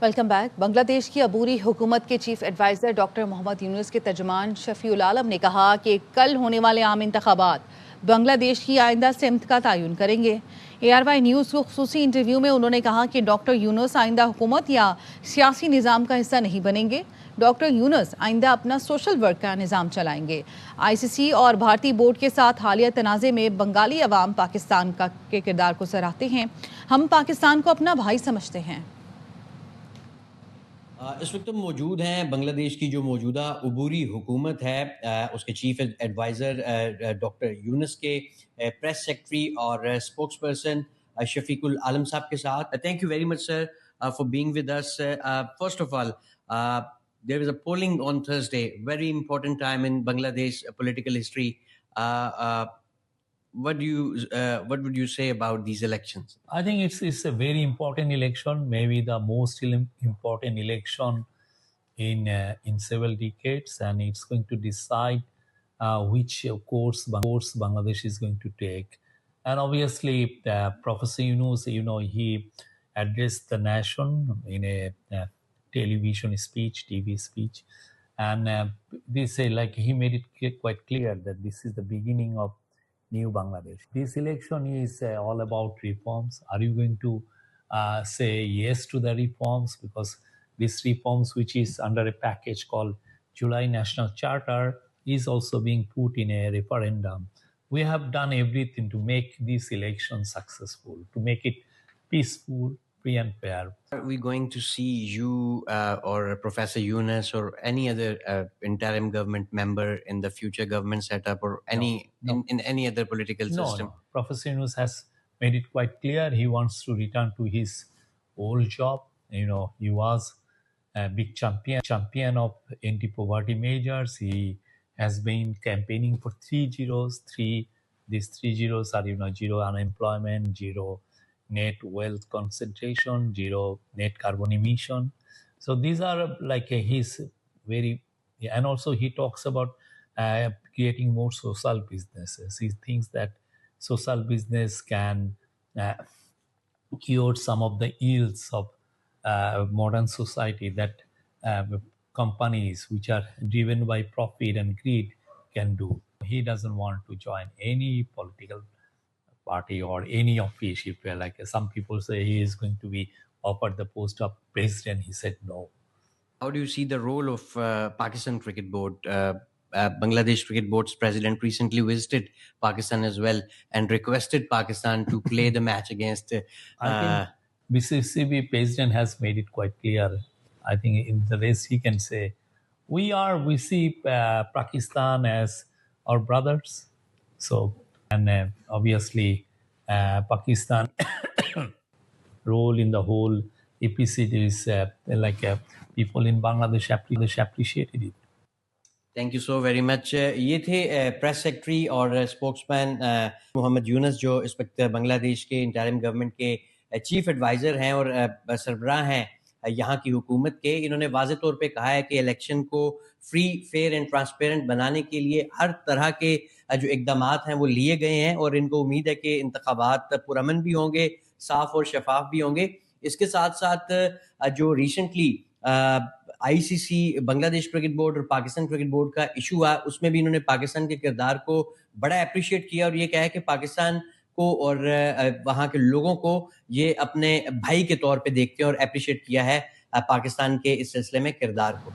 Welcome back. Bangladesh की अबूरी हुकूमत के chief adviser doctor Mohammad Yunus के तर्जुमान शफीउल आलम ने कहा कि कल होने वाले आम इंतखाबात बांग्लादेश की आइंदा सिमत का तयन करेंगे। ARY न्यूज़ को खुसूसी इंटरव्यू में उन्होंने कहा कि डॉक्टर यूनुस आइंदा हुकूमत या सियासी निज़ाम का हिस्सा नहीं बनेंगे। डॉक्टर यूनुस आइंदा अपना सोशल वर्क का निज़ाम चलाएंगे। ICC और भारतीय बोर्ड के साथ हालिया तनाज़े में बंगाली अवाम पाकिस्तान के किरदार को सराहते हैं। हम पाकिस्तान को अपना भाई समझते हैं। इस वक्त हम मौजूद हैं बांग्लादेश की जो मौजूदा अबूरी हुकूमत है, उसके चीफ एडवाइज़र डॉक्टर यूनुस के प्रेस सेक्रेटरी और स्पोक्स पर्सन शफीकुल आलम साहब के साथ। Thank you very much sir for being with us. First of all, there was a polling on Thursday, very important time in Bangladesh political history. Uh, uh, what would you say about these elections? I think it's a very important election, maybe the most important election in several decades, and it's going to decide which course Bangladesh is going to take. And obviously, Professor Yunus, he addressed the nation in a television speech, TV speech, and they say like he made it quite clear that this is the beginning of new Bangladesh. This election is all about reforms. Are you going to say yes to the reforms? Because these reforms, which is under a package called July National Charter, is also being put in a referendum. We have done everything to make this election successful, to make it peaceful, free and fair. Are we going to see you or Professor Yunus or any other interim government member in the future government setup or in any other political system? No. Professor Yunus has made it quite clear he wants to return to his old job. He was a big champion of anti-poverty measures. He has been campaigning for three zeros. These three zeros are, zero unemployment, zero net wealth concentration, zero net carbon emission. So these are like his very, and also he talks about creating more social businesses. He thinks that social business can cure some of the ills of modern society that companies which are driven by profit and greed can do. He doesn't want to join any political party or any office. If like some people say he is going to be offered the post of president, he said no. How do you see the role of Pakistan Cricket Board? Bangladesh Cricket Board's president recently visited Pakistan as well and requested Pakistan to play the match against. I think BCCB president has made it quite clear. I think in the race he can say, we see Pakistan as our brothers. So, and obviously Pakistan role in the whole EPC is people in Bangladesh appreciated it. Thank you so very much. ये थे press secretary और spokesman Mohammad Yunus, जो इस वक्त बांग्लादेश के interim government के chief adviser हैं और सरबराह हैं यहाँ की हुकूमत के। इन्होंने वाज़ेह तौर पे कहा है कि इलेक्शन को फ्री, फेयर एंड ट्रांसपेरेंट बनाने के लिए हर तरह के जो इकदामात हैं वो लिए गए हैं और इनको उम्मीद है कि इंतखाबात पुरअमन भी होंगे, साफ और शफाफ भी होंगे। इसके साथ साथ जो recently ICC, Bangladesh cricket board और पाकिस्तान क्रिकेट बोर्ड का इशू हुआ, उसमें भी इन्होंने पाकिस्तान के किरदार को बड़ा अप्रिशिएट किया और ये कहा है कि पाकिस्तान को और वहाँ के लोगों को ये अपने भाई के तौर पे देखते हैं और अप्रिशिएट किया है पाकिस्तान के इस सिलसिले में किरदार को।